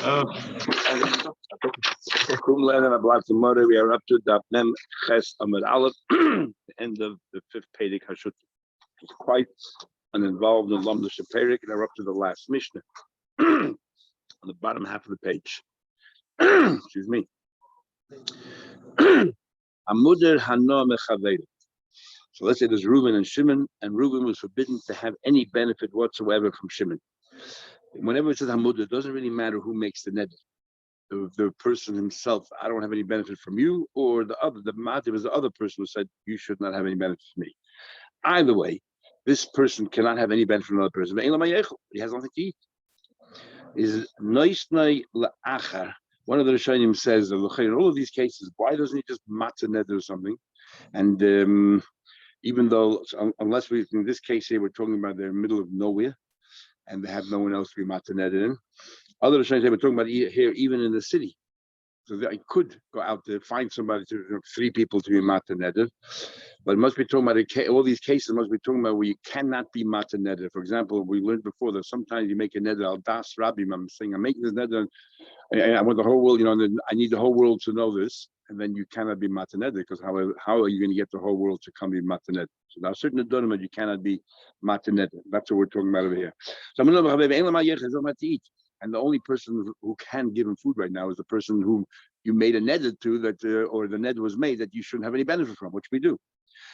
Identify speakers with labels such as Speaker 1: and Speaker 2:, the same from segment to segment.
Speaker 1: We are up to Daf Mem Ches Amud Aleph, the end of the fifth Perek Hashut. It's quite uninvolved in Lomda Shaperik, and we're up to the last Mishnah on the bottom half of the page. Excuse me. Amuder Hano Mechaveir. So let's say there's Reuben and Shimon, and Reuben was forbidden to have any benefit whatsoever from Shimon. Whenever it says Hamuder, it doesn't really matter who makes the neder. The person himself, I don't have any benefit from you, or the matir is the other person who said you should not have any benefit from me. Either way, this person cannot have any benefit from another person. He has nothing to eat. Is noisnei la'achar. One of the Rishonim says, in all of these cases, why doesn't he just matzah neder or something? And even though, unless in this case here, we're talking about they're in the middle of nowhere, and they have no one else to be matzah neder in. Other Rishonim say we're talking about here, even in the city. So I could go out there, find somebody, three people to be matzah neder, but it must be talking about all these cases. Must be talking about where you cannot be matzah neder. For example, we learned before that sometimes you make a neder al das rabbi. I'm saying I'm making this neder, and I want the whole world. I need the whole world to know this, and then you cannot be matzah neder because how are you going to get the whole world to come be matzah neder? So now certain adonim you cannot be matzah neder. That's what we're talking about over here. So and the only person who can give him food right now is the person whom you made a neder to, that or the neder was made that you shouldn't have any benefit from, which we do.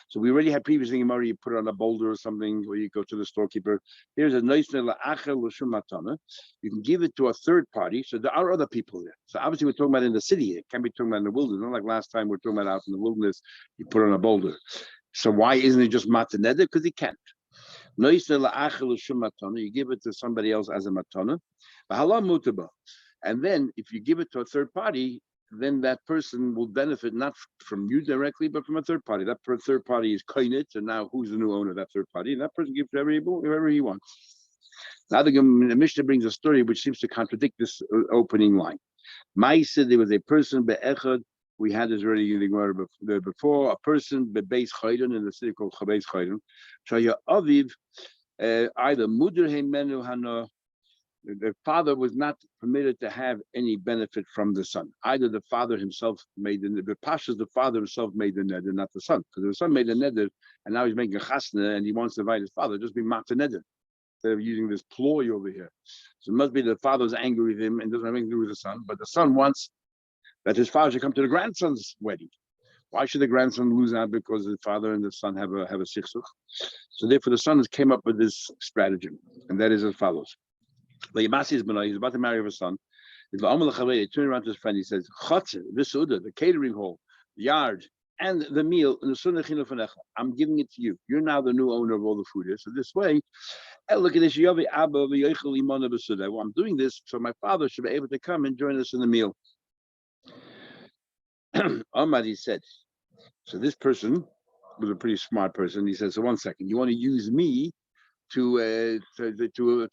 Speaker 1: So we already had previously in Murray, you put it on a boulder or something, or you go to the storekeeper. Here's a nice matana. You can give it to a third party. So there are other people there. So obviously we're talking about in the city. It can't be talking about in the wilderness. Not like last time we're talking about out in the wilderness, you put it on a boulder. So why isn't it just matana neder? Because he can't. You give it to somebody else as a matana. And then if you give it to a third party, then that person will benefit not from you directly, but from a third party. That third party is koinit, and now who's the new owner of that third party? And that person gives whoever he wants. Now the Mishnah brings a story which seems to contradict this opening line. Ma'aseh, there was a person be'echad. We had this already in the Gemara before. A person be'beis chayron in the city called Chabeis Chayron. Shaya aviv either muder heimenu hana. The father was not permitted to have any benefit from the son. Either the father himself made the pashas, the father himself made the neder, not the son. Because the son made the neder, and now he's making a chasna, and he wants to invite his father. Just be matzah neder instead of using this ploy over here. So it must be the father's angry with him and doesn't have anything to do with the son. But the son wants that his father should come to the grandson's wedding. Why should the grandson lose out because the father and the son have a sichsuch? So therefore, the son came up with this stratagem, and that is as follows. He's about to marry his son. He turned around to his friend. He says, the catering hall, the yard, and the meal. I'm giving it to you. You're now the new owner of all the food here. So this way, look at this. I'm doing this so my father should be able to come and join us in the meal. Ahmad, he said. So this person was a pretty smart person. He said, so 1 second, you want to use me to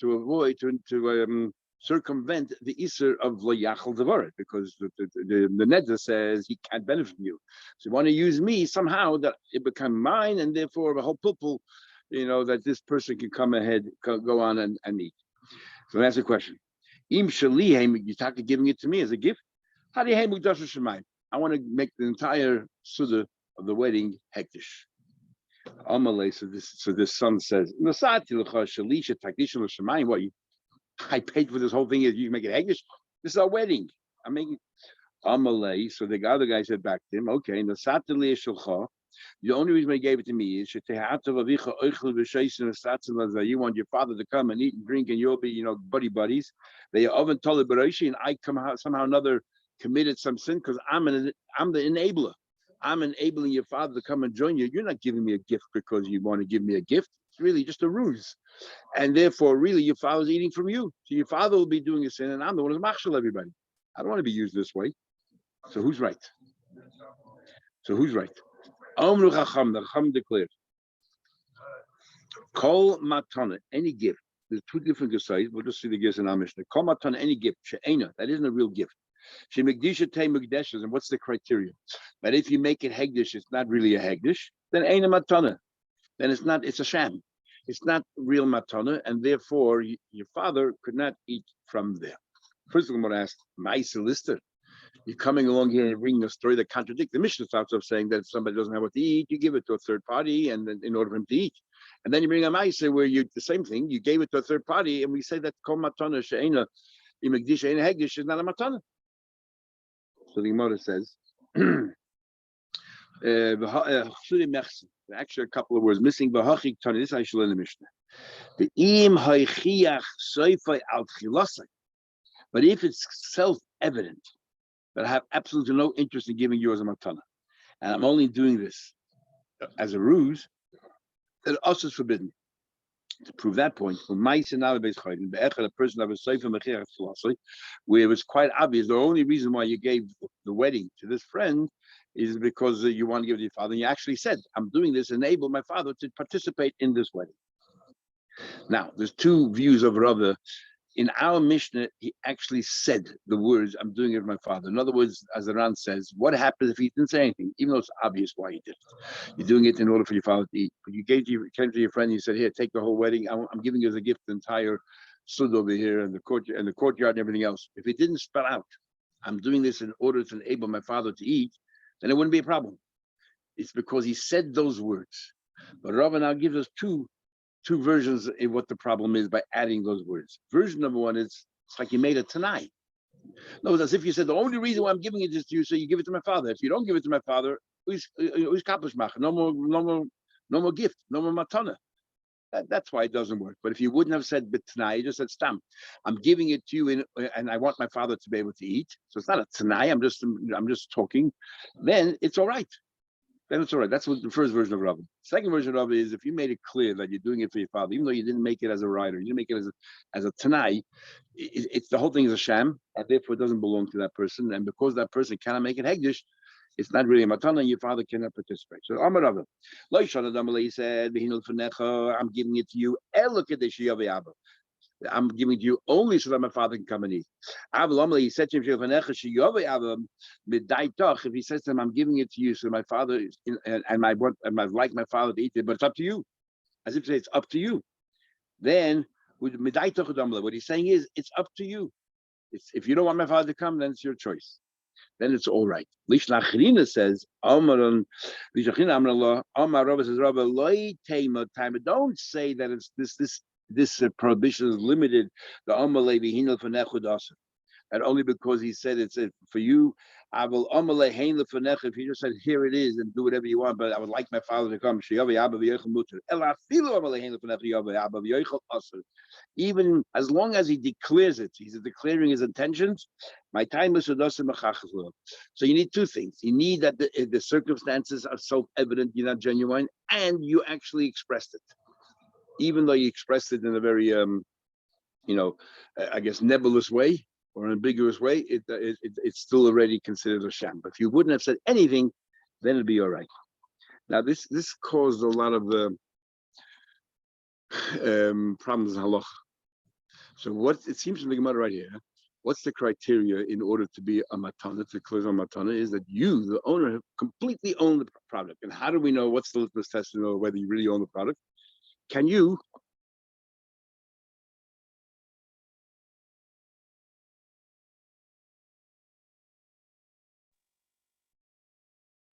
Speaker 1: avoid circumvent the isser of lo yachal devaret, because the neder says he can't benefit from you. So you want to use me somehow that it become mine, and therefore the whole pulpul, that this person can come ahead, go on and eat. So that's the question. Im shalihem, you're talking giving it to me as a gift. How do you I want to make the entire suda of the wedding hektish. Amalei, so this son says, what I paid for this whole thing is you make it hektish? This is our wedding. I'm making Amalei. So the other guy said back to him, okay, the only reason I gave it to me is you want your father to come and eat and drink, and you'll be, buddies. They oven told and I come out somehow another committed some sin because I'm the enabler. I'm enabling your father to come and join you. You're not giving me a gift because you want to give me a gift. It's really just a ruse. And therefore, really, your father's eating from you. So your father will be doing a sin, and I'm the one who's machshel everybody. I don't want to be used this way. So who's right? Amru Chacham, the Chacham declared, Kol matana, any gift. There's two different gesayis. We'll just see the gifts in our Mishnah. Kol matana, any gift. She'ena, that isn't a real gift. She mekdisha te mekdeshes, and what's the criteria? But if you make it hegdish, it's not really a hegdish. Then eina matana. Then it's not. It's a sham. It's not real matana, and therefore your father could not eat from there. First of all, I'm going to ask, Ma'isa Lister, you're coming along here and bringing a story that contradicts. The Mishnah starts off saying that if somebody doesn't have what to eat, you give it to a third party, and then in order for him to eat. And then you bring a Ma'isa where you the same thing, you gave it to a third party, and we say that Kol Matana She'ena Imagdish She'ena Hegdish is not a Matana. So the Gemara says, actually a couple of words missing. This I should learn the Mishnah. But if it's self-evident that I have absolutely no interest in giving you as a matana, and I'm only doing this as a ruse, then us is forbidden. To prove that point, a person where it was quite obvious the only reason why you gave the wedding to this friend is because you want to give it to your father. And you actually said, I'm doing this to enable my father to participate in this wedding. Now, there's two views of Rava. In our Mishnah, he actually said the words, I'm doing it for my father. In other words, as the Ran says, what happens if he didn't say anything, even though it's obvious why he did it? You're doing it in order for your father to eat. But you came to your friend and you said, here, take the whole wedding. I'm giving you as a gift the entire sud over here and the courtyard and everything else. If he didn't spell out, I'm doing this in order to enable my father to eat, then it wouldn't be a problem. It's because he said those words. But Rava now gives us two versions of what the problem is by adding those words. Version number one is it's like you made it tonight. No, it's as if you said the only reason why I'm giving it is to you, so you give it to my father. If you don't give it to my father, no more gift, no more matana. That's why it doesn't work. But if you wouldn't have said tonight, you just said stam. I'm giving it to you, and I want my father to be able to eat. So it's not a tonight. I'm just talking. Then it's all right. Then it's all right. That's what the first version of Rabbi. Second version of Rabbi is if you made it clear that you're doing it for your father, even though you didn't make it as a rider, you didn't make it as a tanai, it's the whole thing is a sham, and therefore it doesn't belong to that person. And because that person cannot make it hegdish, it's not really a matana, and your father cannot participate. So Amar Rabbi, he said, I'm giving it to you. I'm giving it to you only so that my father can come and eat. He said to him, if he says to him, I'm giving it to you so my father and I like my father to eat it, but it's up to you. As if to say it's up to you. Then what he's saying is it's up to you. If you don't want my father to come, then it's your choice. Then it's all right. Lishlachrina says, don't say that it's this prohibition is limited. The and only because he said it's for you. I will if he just said here it is and do whatever you want, but I would like my father to come. Even as long as he declares it, he's declaring his intentions. My time is so you need two things. You need that the circumstances are self-evident, you're not genuine, and you actually expressed it. Even though you expressed it in a very, I guess, nebulous way or ambiguous way, it's still already considered a sham. But if you wouldn't have said anything, then it'd be all right. Now, this caused a lot of problems in halacha. So what it seems from the Gemara right here, what's the criteria in order to be a matana, to close on matana, is that you, the owner, have completely owned the product. And how do we know what's the litmus test to know whether you really own the product? Can you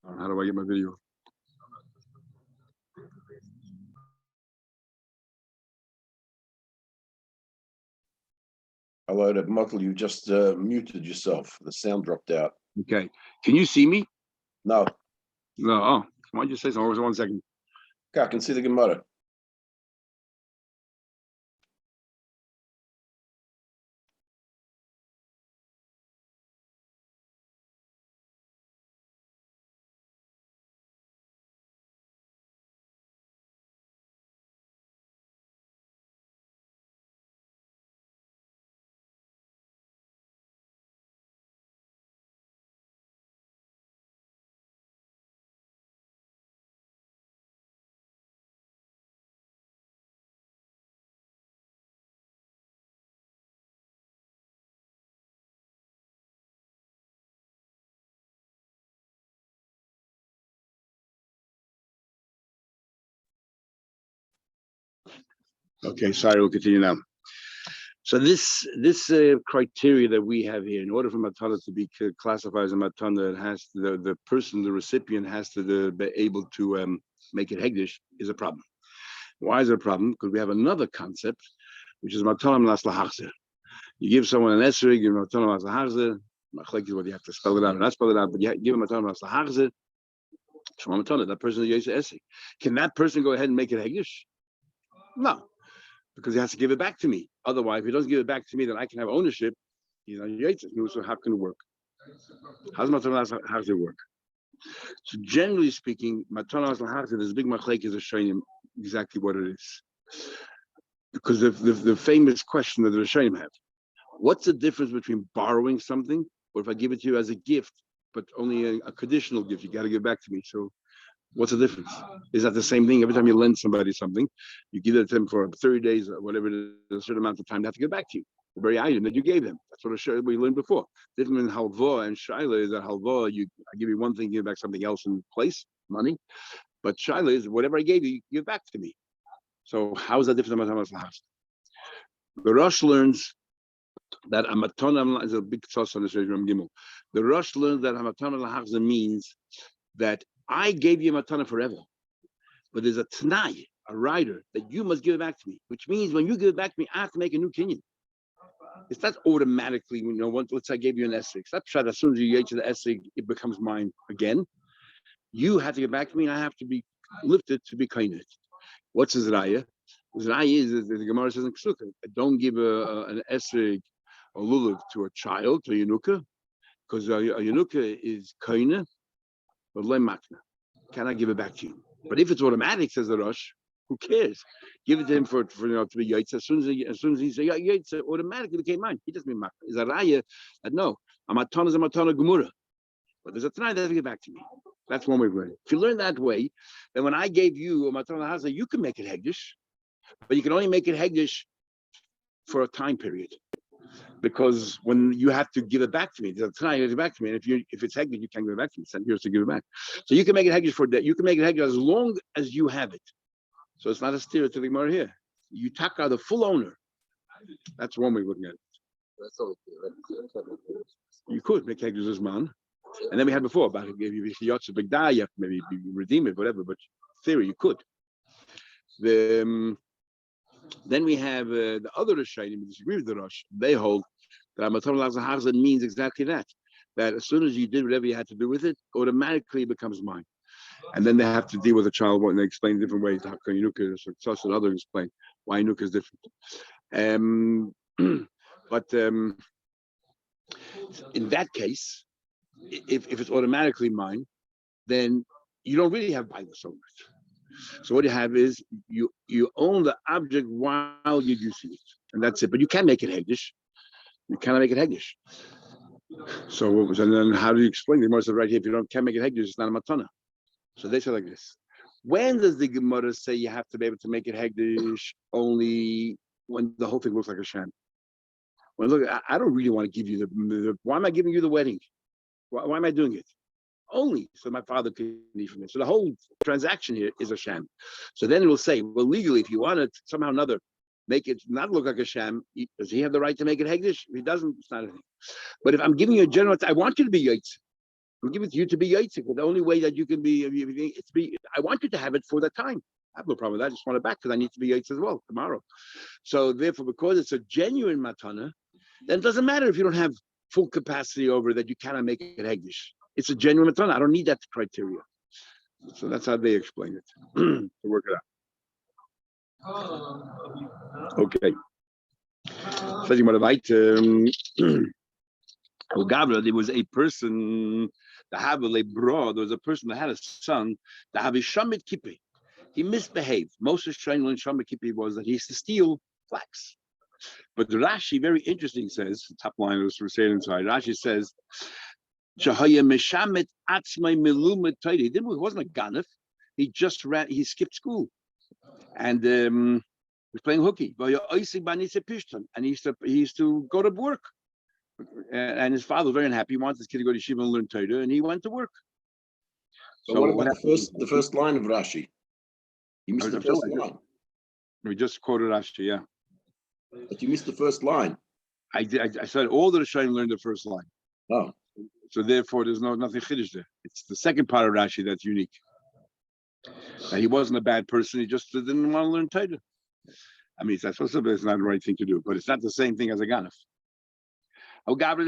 Speaker 1: how do I get my video?
Speaker 2: Hello, Michael, you just muted yourself. The sound dropped out.
Speaker 1: Okay. Can you see me?
Speaker 2: No.
Speaker 1: No. Oh, why don't you say something? 1 second.
Speaker 2: Okay, I can see the Gemara.
Speaker 1: Okay, sorry, we'll continue now. So this criteria that we have here, in order for matana to be classified as a matana, it has the person, the recipient, has to be able to make it hegdish, is a problem. Why is it a problem? Because we have another concept, which is matana las lahachzer. You give someone an esrog, you matana las lahachzer. Machlek is what you have to spell it out or not spell it out, but you give him matana las lahachzer. Shema matana, that person is yosef esrog. Can that person go ahead and make it hegdish? No. Because he has to give it back to me. Otherwise, if he doesn't give it back to me, then I can have ownership. He's not Yitzhak. So how can it work? How does it work? So generally speaking, Matanas Lahachzer, this big machlek is showing him exactly what it is. Because the famous question that the Rishonim have, what's the difference between borrowing something, or if I give it to you as a gift, but only a conditional gift, you got to give it back to me. So what's the difference? Is that the same thing? Every time you lend somebody something, you give it to them for 30 days or whatever it is, a certain amount of time, they have to give it back to you. The very item that you gave them. That's what we learned before. Different than halva and shaila is that halva, I give you one thing, give back something else in place, money. But shaila is whatever I gave you, you give back to me. So how is that different than Matanas Lahachzer? The Rosh learns that a matana is a big tzos on the Ram Gimel. The Rosh learns that a matana lahachzer means that I gave you a matana forever, but there's a t'nai, a rider, that you must give it back to me, which means when you give it back to me, I have to make a new kinyan. It's not automatically, once let's say I gave you an esrog. It's not shot as soon as you get to the esrog, it becomes mine again. You have to give back to me, and I have to be lifted to be kainit. What's his raya? His raya is the Gemara says in Kesukah, don't give an esrog or lulav to a child, to a yenuka, because a yenuka is kainah, but le makna. Can I give it back to you? But if it's automatic, says the Rosh, who cares? Give it to him for to be yaitz. As soon as he says yaitz, automatically became mine. He doesn't mean makna. Is a raya that no, a matana is a matana gemura. But there's a tonight that has to get back to me. That's one way of learning. If you learn that way, then when I gave you a matana haza, you can make it hegdish, but you can only make it hegdish for a time period. Because when you have to give it back to me, there's a tonight you give it back to me, and if it's hegdish, you can't give it back to me. It's yours to give it back. So you can make it hegdish for that. You can make it hegdish as long as you have it. So it's not a steer to the Gemara here. You taka the full owner. That's one way of looking at it. You could make hegdish as man. And then we had before about if you yotza big die, you have to maybe redeem it, whatever. But theory, you could. Then we have the other Rishonim who disagree with the Rosh. They hold that Matana Lahachzer means exactly that. That as soon as you did whatever you had to do with it, automatically it becomes mine. And then they have to deal with the child, and they explain different ways. How can Yenuka, such and others explain why Yenuka is different. But in that case, if it's automatically mine, then you don't really have bias so much. So what you have is you own the object while you're using it, and that's it. But you can make it hegdish. You cannot make it hegdish. So and then how do you explain? The Gemara said right here, if you can't make it hegdish, it's not a matana. So they say like this. When does the Gemara say you have to be able to make it hegdish? Only when the whole thing looks like a sham. When look, I don't really want to give you the why am I giving you the wedding? Why am I doing it? Only so my father could eat from it. So the whole transaction here is a sham. So then it will say, well, legally, if you want to somehow or another make it not look like a sham, does he have the right to make it hegdish? If he doesn't, it's not anything. But if I'm giving you a general, I want you to be yaitzik. I'm giving it to you to be yaitzik. But the only way that you can be, I want you to have it for that time. I have no problem with that. I just want it back because I need to be yaitz as well tomorrow. So therefore, because it's a genuine matana, then it doesn't matter if you don't have full capacity over that, you cannot make it hegdish. It's a genuine matana. I don't need that criteria. So that's how they explain it to work it out. Okay. There was a person, there was a person that had a son, the Shamit Kippur. He misbehaved. Most of Shamit Kippur was that he used to steal flax. But Rashi, very interesting, says, top line was saying inside, Rashi says, he wasn't a ganef. He just he skipped school. And he was playing hooky. And he used to go to work. And his father was very unhappy. He wanted this kid to go to Yeshiva and learn Torah, and he went to work.
Speaker 2: So what about the first line of Rashi? He missed the first line.
Speaker 1: We just quoted Rashi, yeah.
Speaker 2: But you missed the first line.
Speaker 1: I said all the Rishonim learned the first line.
Speaker 2: Oh,
Speaker 1: So therefore, there's nothing chiddush there. It's the second part of Rashi that's unique. That he wasn't a bad person. He just didn't want to learn Torah. I mean, it's not the right thing to do, but it's not the same thing as a ganef. That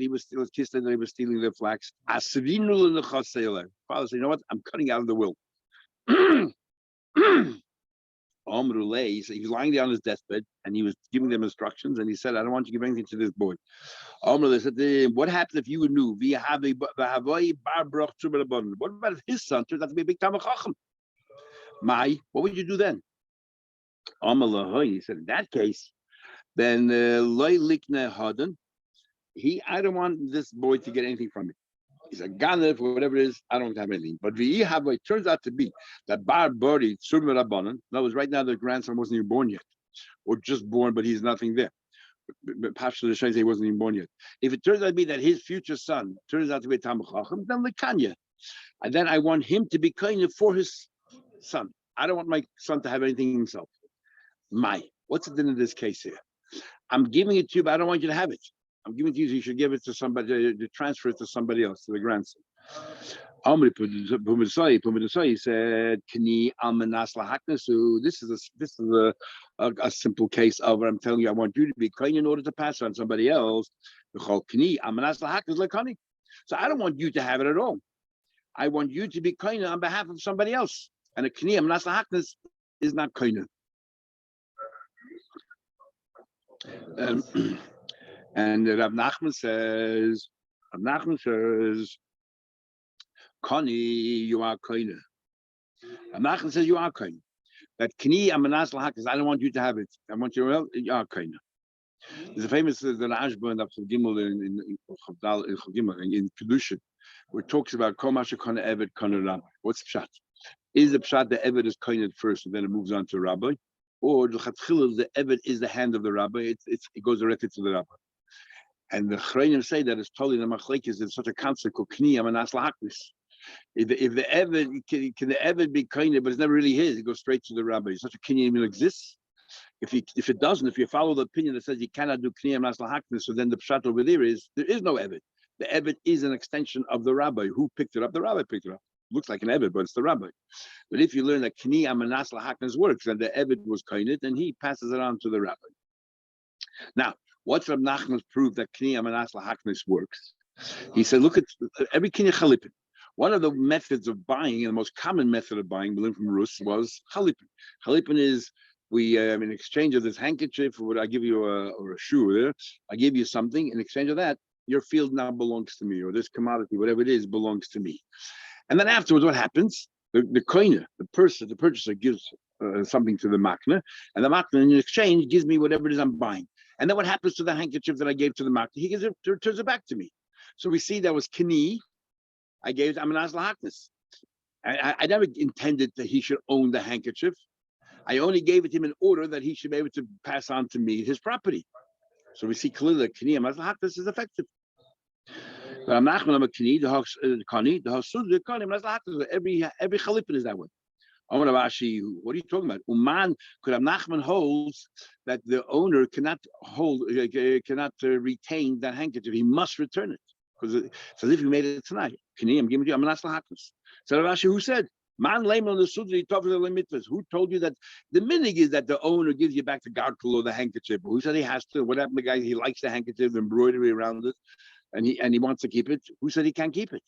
Speaker 1: he was kissed and that he was stealing their flax. Father said, you know what? I'm cutting out of the will. He was lying there on his deathbed and he was giving them instructions and he said, I don't want you to give anything to this boy. They said to him, what happens if you knew? What about if his son turns out to be a big Talmid Chacham? What would you do then? He said, in that case, then I don't want this boy to get anything from me. He's a ganef, whatever it is, I don't have anything. But it turns out to be that Bar Bori Tzur Rabbanan, that was right now the grandson wasn't even born yet, or just born, but he's nothing there. But Pasha the Shai he wasn't even born yet. If it turns out to be that his future son turns out to be a Talmid Chacham, then Lekanya. And then I want him to be kind of for his son. I don't want my son to have anything himself. What's the din in this case here? I'm giving it to you, but I don't want you to have it. I'm giving it to you, so you should give it to somebody, to transfer it to somebody else, to the grandson. He said, this is a simple case of what I'm telling you. I want you to be kind in order to pass it on somebody else. So I don't want you to have it at all. I want you to be kind on behalf of somebody else. And a kni amanas lahaknas is not kind. And Rav Nachman says, Kani, you are kind. Rav Nachman says, you are kind. That Kni amanas lahaknas, I don't want you to have it. I want you are kind. There's a famous the Rashba and Abdul Gimel in Kedushin, where it talks about Kol Masha Kana Eved Kana Rabbi. What's the pshat? Is the pshat the Eved is kind at first and then it moves on to Rabbi? Or the Eved is the hand of the Rabbi, it goes directly to the Rabbi. And the Chreinim say that it's totally the machlekes. There's such a concept called kni amanas lahaknis. If the Eved can the Eved be kind, but it's never really his, it goes straight to the Rabbi. Such a kni even exists. If it doesn't, if you follow the opinion that says you cannot do kni amanas lahaknis, so then the pshat over there is no Eved. The Eved is an extension of the Rabbi. Who picked it up? The Rabbi picked it up. Looks like an Eved, but it's the Rabbi. But if you learn that kni amanas lahaknis works, and the Eved was kind, then he passes it on to the Rabbi. Now, what's Rav Nachman's proof that kni amanas lahaknis works? He said, look at every kni chalipin. One of the methods of buying, and the most common method of buying, we learned from Rus, was chalipin. Chalipin is in exchange of this handkerchief, or I give you or a shoe, I give you something. In exchange of that, your field now belongs to me, or this commodity, whatever it is, belongs to me. And then afterwards, what happens? The koiner, the purchaser gives something to the makna, and the makna in exchange gives me whatever it is I'm buying. And then what happens to the handkerchief that I gave to the makna? He returns it back to me. So we see that was kni. I gave it amanas lahaknis. I never intended that he should own the handkerchief. I only gave it to him in order that he should be able to pass on to me his property. So we see clearly that kni amanas lahaknis is effective. But I'm not going to kni the hasud the kani amanas lahaknis. Every chalipin is that way. What are you talking about? Uman could have Nachman holds that the owner cannot retain that handkerchief. He must return it because it's as if he made it tonight. I'm giving you amanas lahaknis. So Rashi, who said man layman the sudri tavle mitzvahs? Who told you that the minig is that the owner gives you back the gartel or the handkerchief? Who said he has to? What happened to the guy? He likes the handkerchief, the embroidery around it, and he wants to keep it. Who said he can't keep it?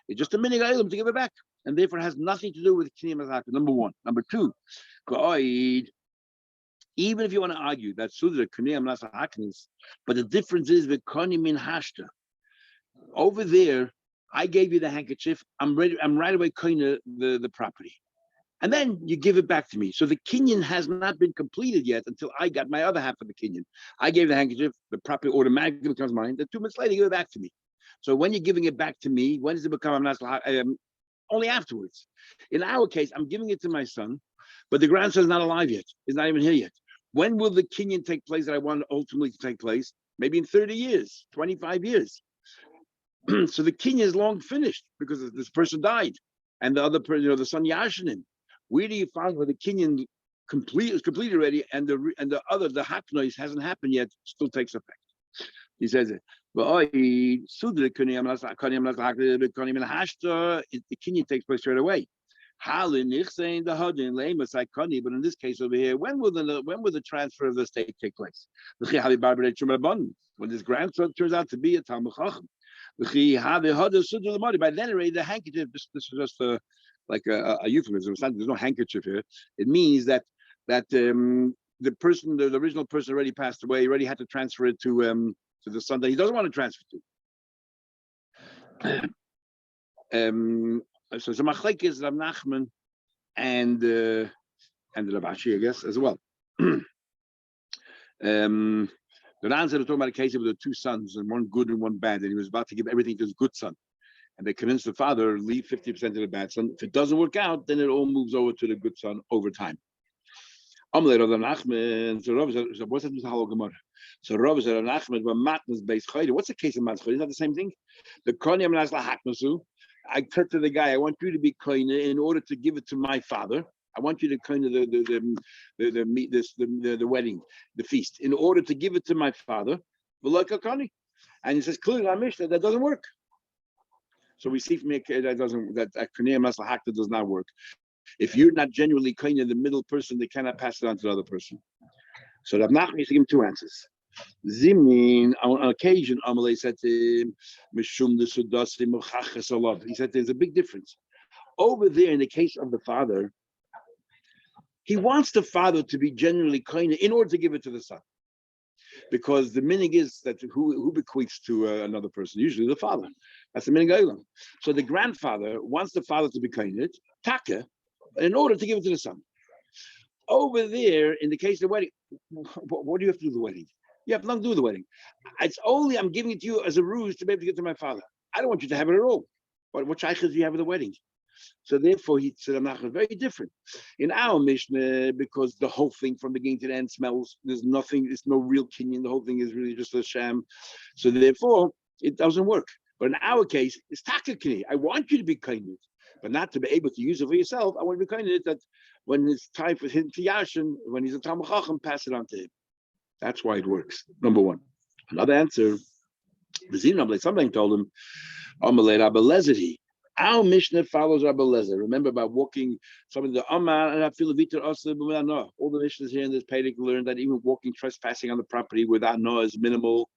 Speaker 1: It's just a minig item to give it back. And therefore has nothing to do with kni amanas lahaknis. Number one. Number two, even if you want to argue that sudra kni amanas lahaknis, but the difference is with kani min hashta. Over there, I gave you the handkerchief. I'm right away kina the property, and then you give it back to me. So the kinyan has not been completed yet until I got my other half of the kinyan. I gave the handkerchief. The property automatically becomes mine. Then 2 minutes later, you give it back to me. So when you're giving it back to me, when does it become amanas lahaknis? Only afterwards. In our case, I'm giving it to my son, but the grandson's not alive yet. He's not even here yet. When will the kinyan take place that I want ultimately to take place? Maybe in 30 years, 25 years. So the kinyan is long finished because this person died, and the other person, the son yashin him. Where do you find where the kinyan it's completed already, and the other, the haknois hasn't happened yet, still takes effect. He says it. The kinyan takes place right away. But in this case over here, when will the transfer of the estate take place? When this grandson turns out to be a Talmud Chacham. By then already the handkerchief, this is just like a euphemism. There's no handkerchief here. It means that the original person already passed away, already had to transfer it to the son that he doesn't want to transfer to. So the machlek is Rav Nachman and the Rav Ashi, I guess, as well. The Ran said talking about a case with the two sons, and one good and one bad, and he was about to give everything to his good son. And they convinced the father, leave 50% to the bad son. If it doesn't work out, then it all moves over to the good son over time. So Rav said, what's that? So Rav said, what's the case of matnas? Is that the same thing? The konyam nasla hakmasu. I said to the guy, I want you to be koine in order to give it to my father. I want you to kind of the wedding, the feast, in order to give it to my father. And he says clearly in our Mishnah that doesn't work. So we see from here that Kaniyam Nasla Hakta does not work. If you're not genuinely kind of the middle person, they cannot pass it on to the other person. So Rav Nachman used to give him two answers. Zimnin, on occasion, Amalei said to him, he said there's a big difference. Over there, in the case of the father, he wants the father to be genuinely kind in order to give it to the son. Because the meaning is that who bequeaths to another person? Usually the father. That's the meaning of So the grandfather wants the father to be kind, taka, in order to give it to the son. Over there, in the case of the wedding, what do you have to do with the wedding? You have nothing to do with the wedding. It's only I'm giving it to you as a ruse to be able to get to my father. I don't want you to have it at all. But what shaykhs do you have with the wedding? So therefore, he said, I'm not very different. In our Mishnah, because the whole thing from beginning to the end smells, there's nothing, there's no real kinyan, the whole thing is really just a sham. So therefore, it doesn't work. But in our case, it's taka kinyan. I want you to be kind, but not to be able to use it for yourself. I want to be kind that when it's time for him to yashin, when he's a Talmud Chacham, pass it on to him. That's why it works. Number one. Another answer, somebody told him, our Mishnah follows Rabbi Lezer. Remember about walking some of the Amar and I feel all the Mishnahs here in this Pedic learn that even walking trespassing on the property without no is minimal.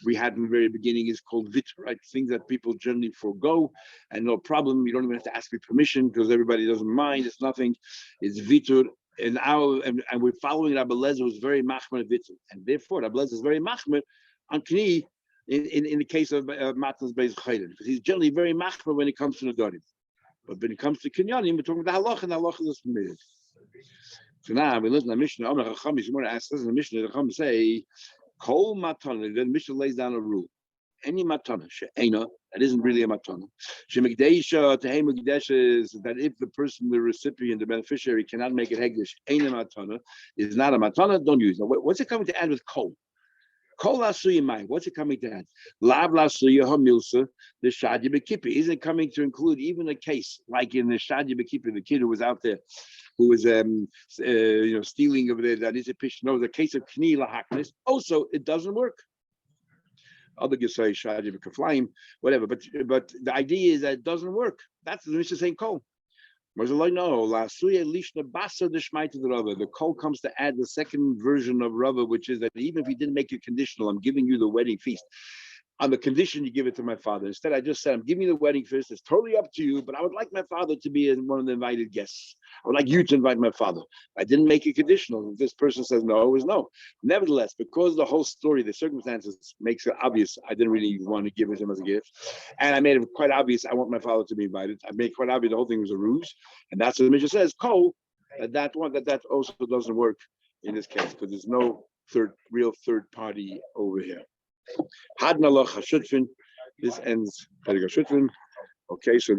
Speaker 1: We had in the very beginning is called vit, right? Things that people generally forego and no problem. You don't even have to ask for permission because everybody doesn't mind. It's nothing. It's vitur. And we're following Rabbi Lezer who's very machmer vitur. And therefore Rabbi Lezer is very machmer on kni. In the case of Matnas Beis Chayden, because he's generally very machmer when it comes to Nedarim. But when it comes to Kinyanim, we're talking about the halacha, and the halacha is permitted. So now we listen to the Mishnah. Amar Chacham Yishmor asks us in the Mishnah. The Chacham say, "Kol matana." Then Mishnah lays down a rule: any matana she'ena, that isn't really a matana. Shemikdeisha tehei mekdeshes, that if the person, the recipient, the beneficiary, cannot make it hegdish, ena matana is not a matana. Don't use it. What's it coming to add with kol? Kol asuya mai. What's it coming to add? Lav lasuya hamilsa the shadi bekipi. Isn't it coming to include even a case like in the shadi bekipi, the kid who was out there, who was stealing over there? That is a pish. No, the case of kni lahaknis. Also, it doesn't work. Other gesay shadi bekaflaim, whatever. But the idea is that it doesn't work. That's the Mishnah saying kol. No, the kol comes to add the second version of Rava, which is that even if he didn't make it conditional, I'm giving you the wedding feast. On the condition you give it to my father. Instead, I just said, I'm giving you the wedding feast. It's totally up to you, but I would like my father to be one of the invited guests. I would like you to invite my father. I didn't make it conditional. If this person says no, it was no. Nevertheless, because the whole story, the circumstances makes it obvious, I didn't really want to give it to him as a gift. And I made it quite obvious, I want my father to be invited. I made quite obvious the whole thing was a ruse. And that's what the Mishnah says, Kol, that also doesn't work in this case, because there's no real third party over here. This ends. Okay, so